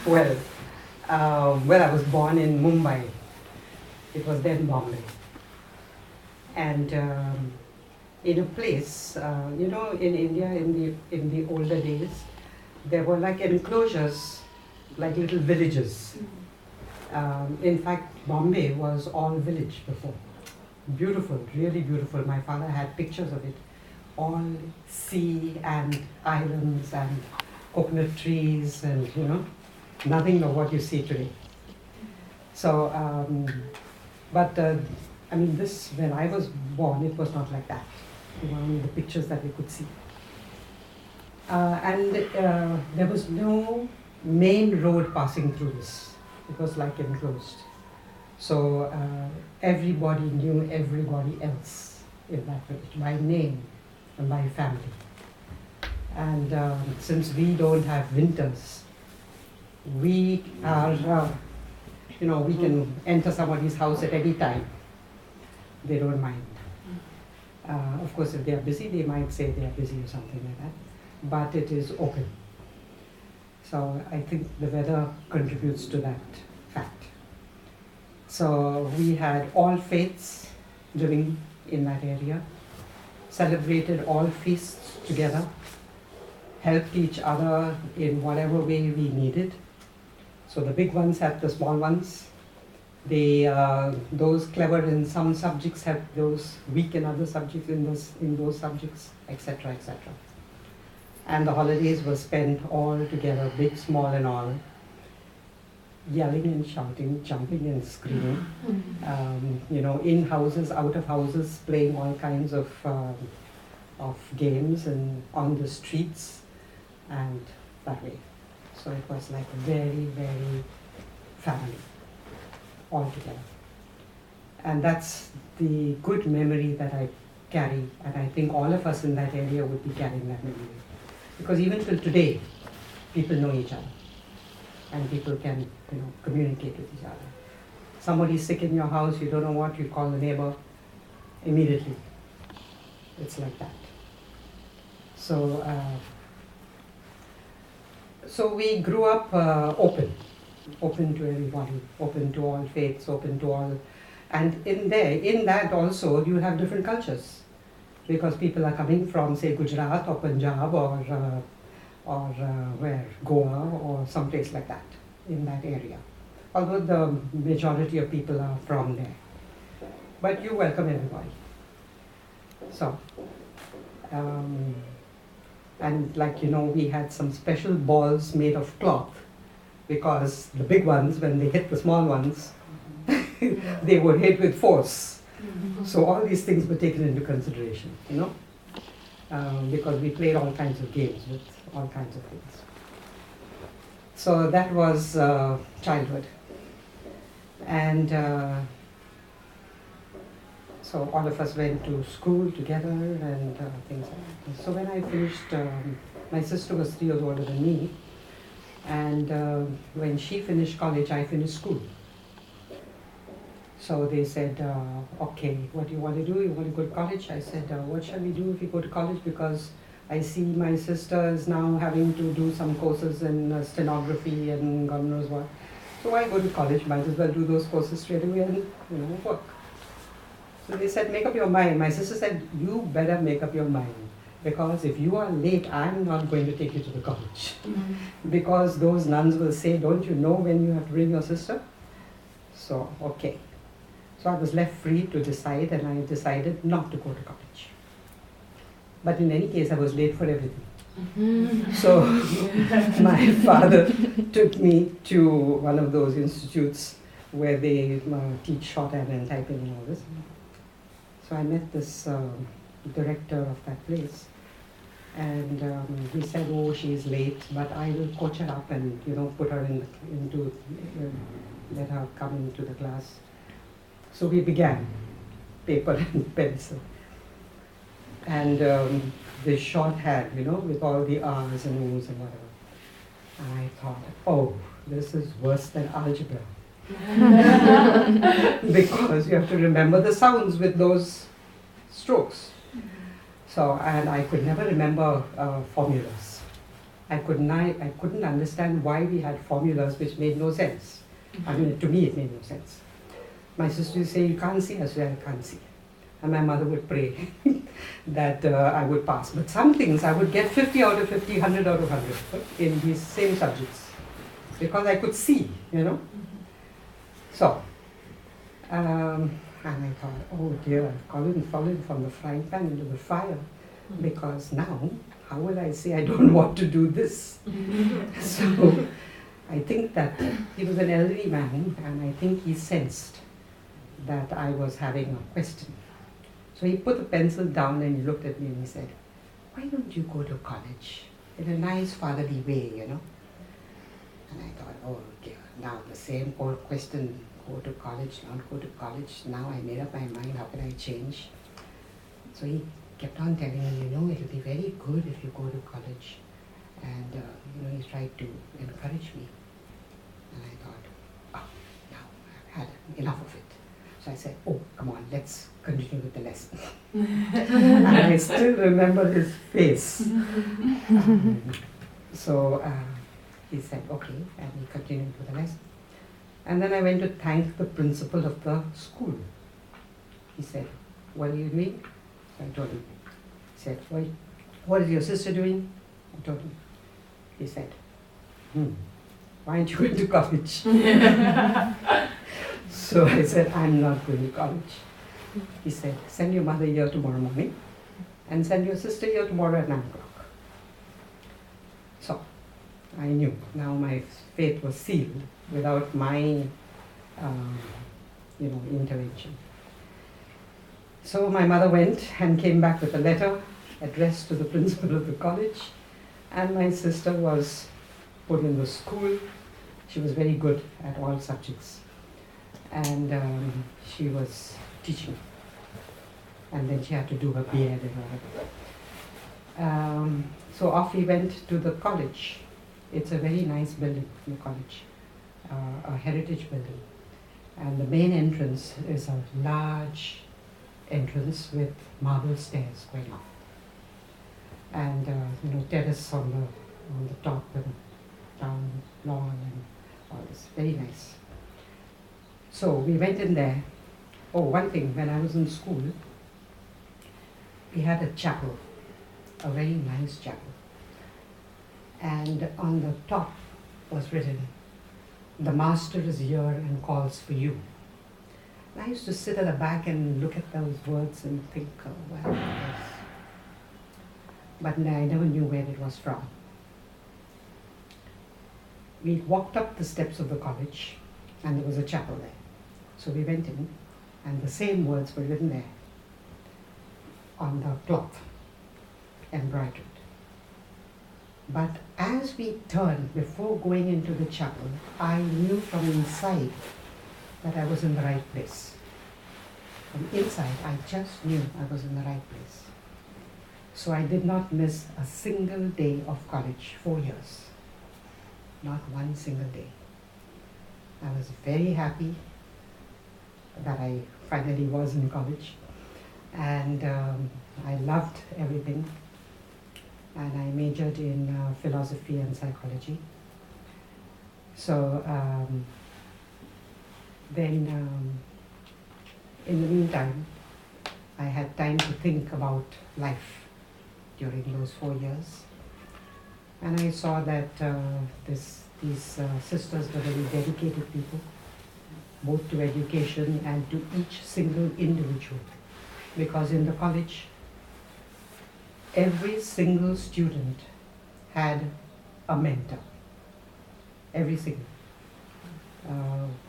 Well, I was born in Mumbai. It was then Bombay. And in a place, in India, in the older days, there were like enclosures, like little villages. In fact, Bombay was all village before. Beautiful, really beautiful. My father had pictures of it. All sea and islands and coconut trees and, nothing of what you see today. So, this, when I was born, it was not like that. Only the pictures that we could see. There was no main road passing through this. It was like enclosed. So everybody knew everybody else in that village by name and by family. And since we don't have winters, we are, we can enter somebody's house at any time. They don't mind. Of course, if they are busy, they might say they are busy or something like that. But it is open. So I think the weather contributes to that fact. So we had all faiths living in that area, celebrated all feasts together, helped each other in whatever way we needed. So the big ones helped the small ones. Those clever in some subjects helped those weak in other subjects in those subjects, etc., etc. And the holidays were spent all together, big, small and all, yelling and shouting, jumping and screaming, in houses, out of houses, playing all kinds of games and on the streets and that way. So it was like very, very family all together. And that's the good memory that I carry, and I think all of us in that area would be carrying that memory. Because even till today, people know each other, and people can, communicate with each other. Somebody's sick in your house, you don't know what, you call the neighbor immediately. It's like that. So, so we grew up open to everybody, open to all faiths, open to all, and in that also you have different cultures. Because people are coming from, say, Gujarat or Punjab or where, Goa or someplace like that, in that area. Although the majority of people are from there. But you welcome everybody. So, and like, we had some special balls made of cloth, because the big ones, when they hit the small ones, they were hit with force. So all these things were taken into consideration, because we played all kinds of games with all kinds of things. So that was childhood. And so all of us went to school together and things like that. So when I finished, my sister was 3 years older than me, and when she finished college, I finished school. So they said, okay, what do you want to do? You want to go to college? I said, what shall we do if we go to college? Because I see my sister is now having to do some courses in stenography and God knows what. So why go to college? Might as well do those courses straight away and work. So they said, make up your mind. My sister said, you better make up your mind. Because if you are late, I'm not going to take you to the college. Because those nuns will say, don't you know when you have to bring your sister? So, okay. So I was left free to decide, and I decided not to go to college. But in any case, I was late for everything. So my father took me to one of those institutes where they teach shorthand and typing and all this. So I met this director of that place, and he said, oh, she's late, but I will coach her up and put her let her come into the class. So we began, paper and pencil. And the shorthand, with all the R's and O's and whatever. And I thought, oh, this is worse than algebra. Because you have to remember the sounds with those strokes. So, and I could never remember formulas. I couldn't understand why we had formulas which made no sense. I mean, to me it made no sense. My sister would say, you can't see, I said, I can't see. And my mother would pray that I would pass. But some things I would get 50 out of 50, 100 out of 100 in these same subjects because I could see, you know. So, and I thought, oh dear, I've fallen from the frying pan into the fire because now, how will I say I don't want to do this? So, I think that he was an elderly man and I think he sensed that I was having a question. So he put the pencil down and he looked at me and he said, why don't you go to college? In a nice fatherly way, you know. And I thought, oh dear, now the same old question, go to college, not go to college. Now I made up my mind, how can I change? So he kept on telling me, you know, it'll be very good if you go to college. And, you know, he tried to encourage me. And I thought, oh, now I've had enough of it. So I said, oh, come on, let's continue with the lesson. And I still remember his face. So he said, okay, and we continued with the lesson. And then I went to thank the principal of the school. He said, what do you mean? So I told him. He said, well, what is your sister doing? I told him. He said, why aren't you going to college? So I said, I'm not going to college. He said, send your mother here tomorrow morning and send your sister here tomorrow at 9 o'clock. So I knew. Now my fate was sealed without my intervention. So my mother went and came back with a letter addressed to the principal of the college, and my sister was put in the school. She was very good at all subjects, and she was teaching. And then she had to do her B.Ed and all that. So off we went to the college. It's a very nice building, the college, a heritage building. And the main entrance is a large entrance with marble stairs going up. And terrace on the top and down lawn and all this. Very nice. So we went in there. Oh, one thing, when I was in school, we had a chapel, a very nice chapel. And on the top was written, "The master is here and calls for you." And I used to sit at the back and look at those words and think, oh, well, yes. But I never knew where it was from. We walked up the steps of the college and there was a chapel there. So we went in and the same words were written there on the cloth, embroidered. But as we turned, before going into the chapel, I knew from inside that I was in the right place. From inside, I just knew I was in the right place. So I did not miss a single day of college, 4 years. Not one single day. I was very happy that I finally was in college. And I loved everything. And I majored in philosophy and psychology. So then in the meantime, I had time to think about life during those 4 years. And I saw that these sisters were very dedicated people, both to education and to each single individual. Because in the college, every single student had a mentor. Every single.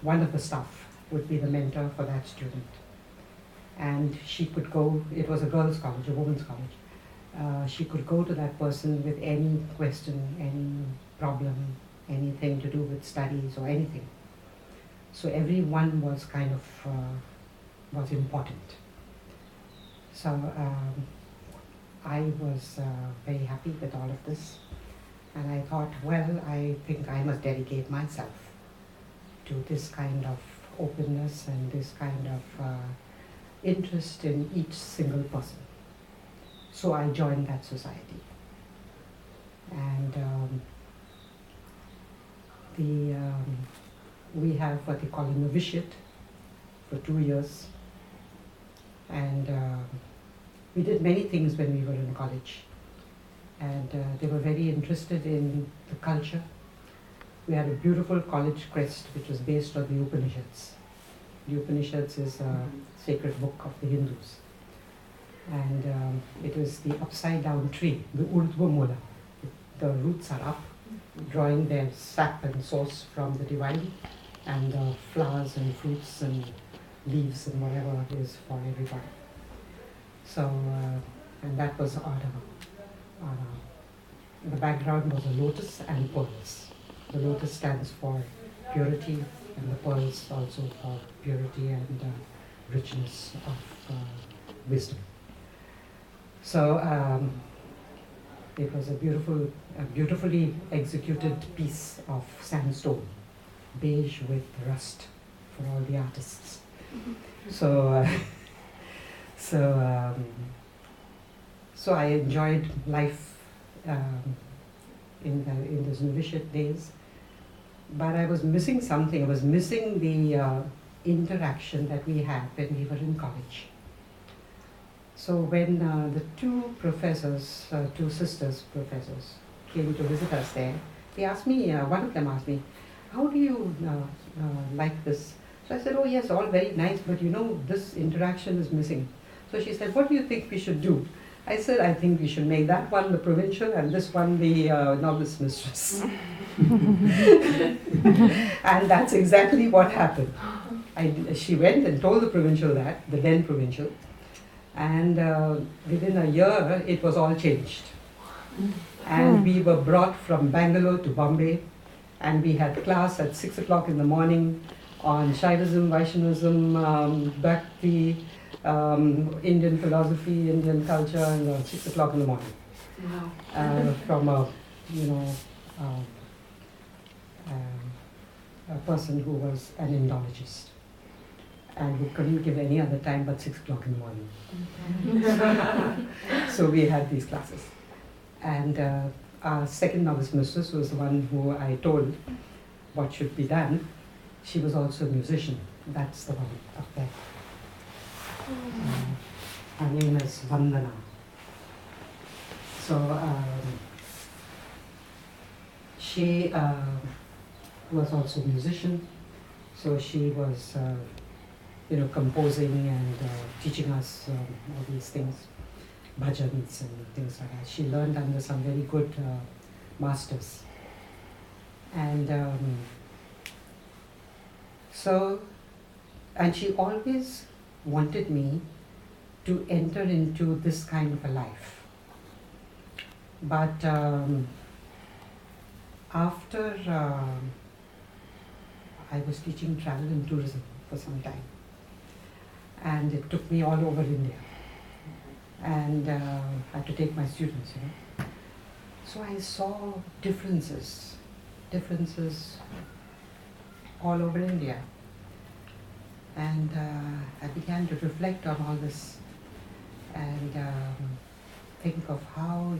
One of the staff would be the mentor for that student. And she could go, it was a girls' college, a women's college. She could go to that person with any question, any problem, anything to do with studies or anything. So everyone was kind of, was important. So I was very happy with all of this. And I thought, well, I think I must dedicate myself to this kind of openness and this kind of interest in each single person. So I joined that society. And we have what they call a novitiate for 2 years. And we did many things when we were in college. And they were very interested in the culture. We had a beautiful college crest which was based on the Upanishads. The Upanishads is a sacred book of the Hindus. And it was the upside down tree, the Urdhva Mula. The roots are up, drawing their sap and source from the divine, and the flowers and fruits and leaves and whatever is for everybody. So, and that was the background was a lotus and pearls. The lotus stands for purity, and the pearls also for purity and richness of wisdom. So it was a beautifully executed piece of sandstone, beige with rust for all the artists. So I enjoyed life in those novitiate days, but I was missing something. I was missing the interaction that we had when we were in college. So when the two sisters professors came to visit us there, they asked me, one of them asked me, how do you like this? So I said, oh yes, all very nice, but you know, this interaction is missing. So she said, what do you think we should do? I said, I think we should make that one the provincial and this one the novice mistress. And that's exactly what happened. She went and told the provincial that, the then provincial, and within a year it was all changed. And we were brought from Bangalore to Bombay, and we had class at 6 o'clock in the morning on Shaivism, Vaishnavism, Bhakti, Indian philosophy, Indian culture, and 6 o'clock in the morning. Wow. From a person who was an Indologist and who couldn't give any other time but 6 o'clock in the morning. So we had these classes. And our second novice mistress was the one who I told what should be done. She was also a musician. That's the one up there. Her name is Vandana. So she was also a musician. So she was, composing and teaching us all these things, bhajans and things like that. She learned under some very good masters. And and she always wanted me to enter into this kind of a life. But after I was teaching travel and tourism for some time, and it took me all over India, and I had to take my students, So I saw differences all over India. And I began to reflect on all this and think of how,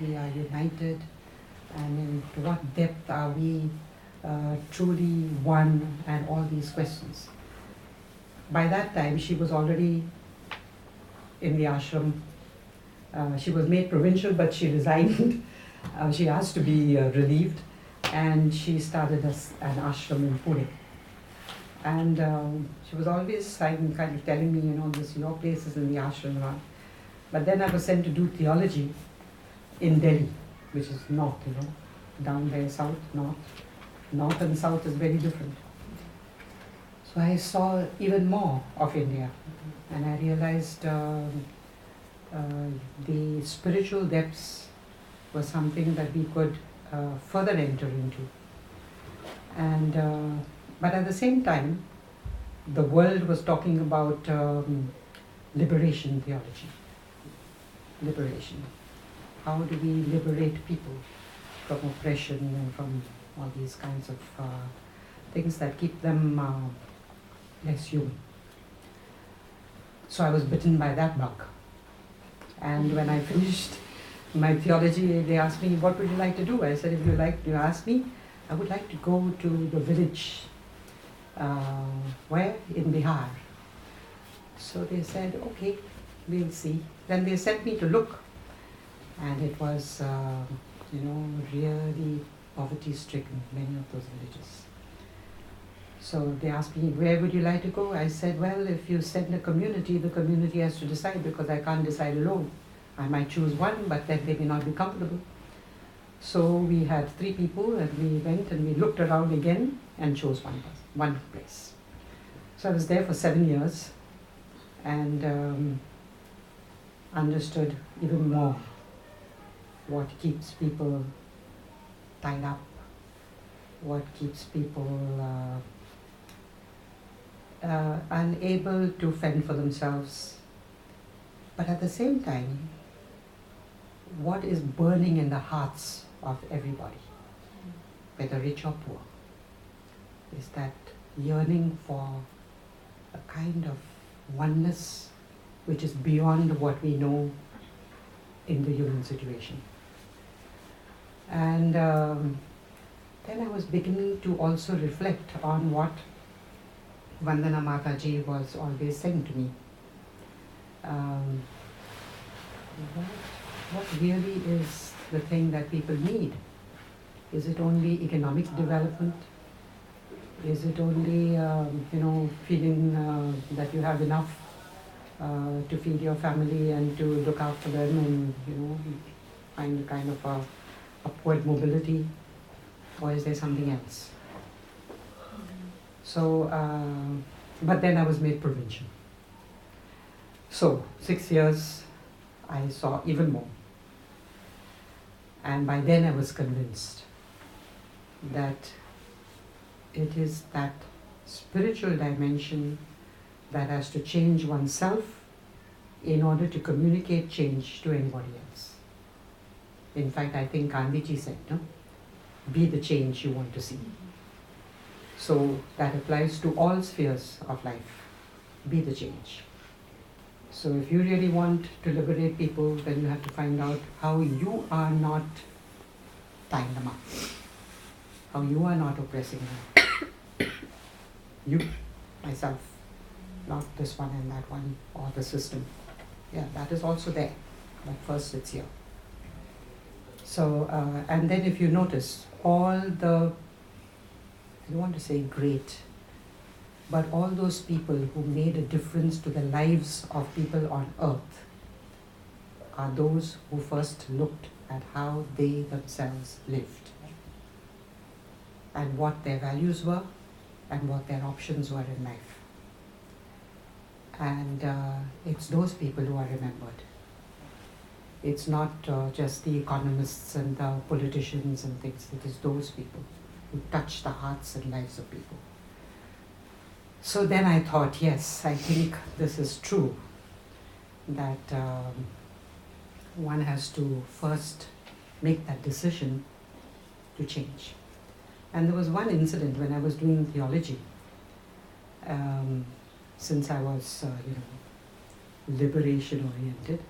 we are united, and to what depth are we truly one, and all these questions. By that time, she was already in the ashram. She was made provincial, but she resigned. She asked to be relieved, and she started an ashram in Pune. And she was always kind of telling me, your place is in the ashram. But then I was sent to do theology in Delhi, which is north, down there, south, north. North and south is very different. So I saw even more of India, and I realized the spiritual depths was something that we could further enter into. And but at the same time, the world was talking about liberation theology. Liberation. How do we liberate people from oppression and from all these kinds of things that keep them less human? So I was bitten by that bug. And when I finished my theology, they asked me, what would you like to do? I said, if you ask me, I would like to go to the village, where? In Bihar. So they said, okay, we'll see. Then they sent me to look, and it was, really poverty-stricken, many of those villages. So they asked me, where would you like to go? I said, well, if you send a community, the community has to decide, because I can't decide alone. I might choose one, but then they may not be comfortable. So we had 3 people, and we went and we looked around again and chose one place. So I was there for 7 years, and understood even more what keeps people tied up, what keeps people unable to fend for themselves. But at the same time, what is burning in the hearts of everybody, whether rich or poor, is that yearning for a kind of oneness which is beyond what we know in the human situation. And then I was beginning to also reflect on what Vandana Mataji was always saying to me. What really is the thing that people need? Is it only economic development? Is it only, feeling that you have enough to feed your family and to look after them and, find a kind of upward mobility? Or is there something else? So, but then I was made provincial. So, 6 years, I saw even more. And by then I was convinced that it is that spiritual dimension that has to change oneself in order to communicate change to anybody else. In fact, I think Gandhiji said, no? Be the change you want to see. So that applies to all spheres of life. Be the change. So if you really want to liberate people, then you have to find out how you are not tying them up, how you are not oppressing them. You, myself, not this one and that one, or the system. Yeah, that is also there, but first it's here. So, and then if you notice, all the, I don't want to say great, but all those people who made a difference to the lives of people on earth are those who first looked at how they themselves lived and what their values were and what their options were in life. And it's those people who are remembered. It's not just the economists and the politicians and things. It is those people who touch the hearts and lives of people. So then I thought, yes, I think this is true, that one has to first make that decision to change. And there was one incident when I was doing theology, since I was, liberation oriented.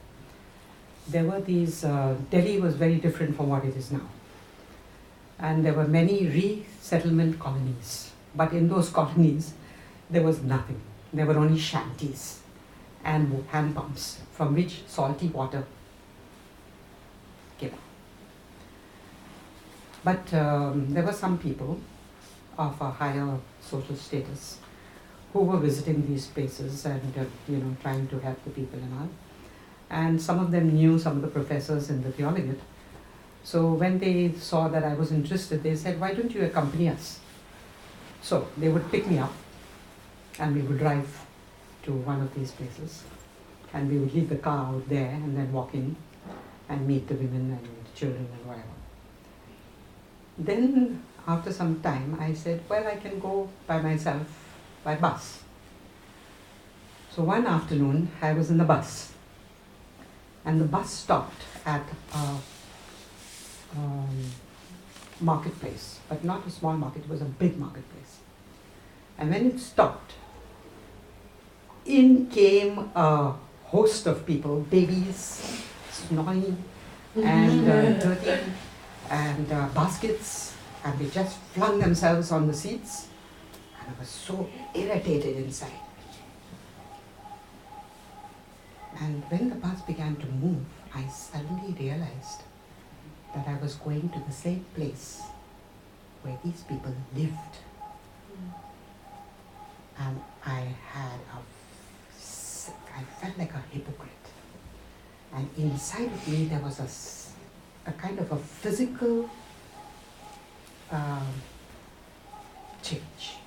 There were these, Delhi was very different from what it is now. And there were many resettlement colonies. But in those colonies, there was nothing. There were only shanties and hand pumps from which salty water came out. But there were some people of a higher social status who were visiting these places and trying to help the people and all. And some of them knew some of the professors in the theology. So when they saw that I was interested, they said, why don't you accompany us? So they would pick me up and we would drive to one of these places. And we would leave the car out there and then walk in and meet the women and children and whatever. Then after some time, I said, well, I can go by myself by bus. So one afternoon, I was in the bus. And the bus stopped at a marketplace, but not a small market, it was a big marketplace. And when it stopped, in came a host of people, babies, snoring, and dirty and baskets, and they just flung themselves on the seats, and I was so irritated inside. And when the bus began to move, I suddenly realized that I was going to the same place where these people lived. And I felt like a hypocrite. And inside of me there was a kind of a physical change.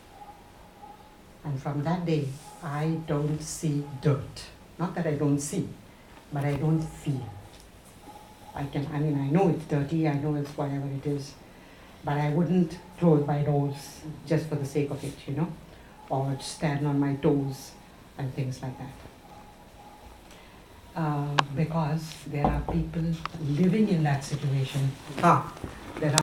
And from that day, I don't see dirt. Not that I don't see, but I don't feel. I know it's dirty, I know it's whatever it is, but I wouldn't close my nose just for the sake of it, or stand on my toes and things like that. Because there are people living in that situation.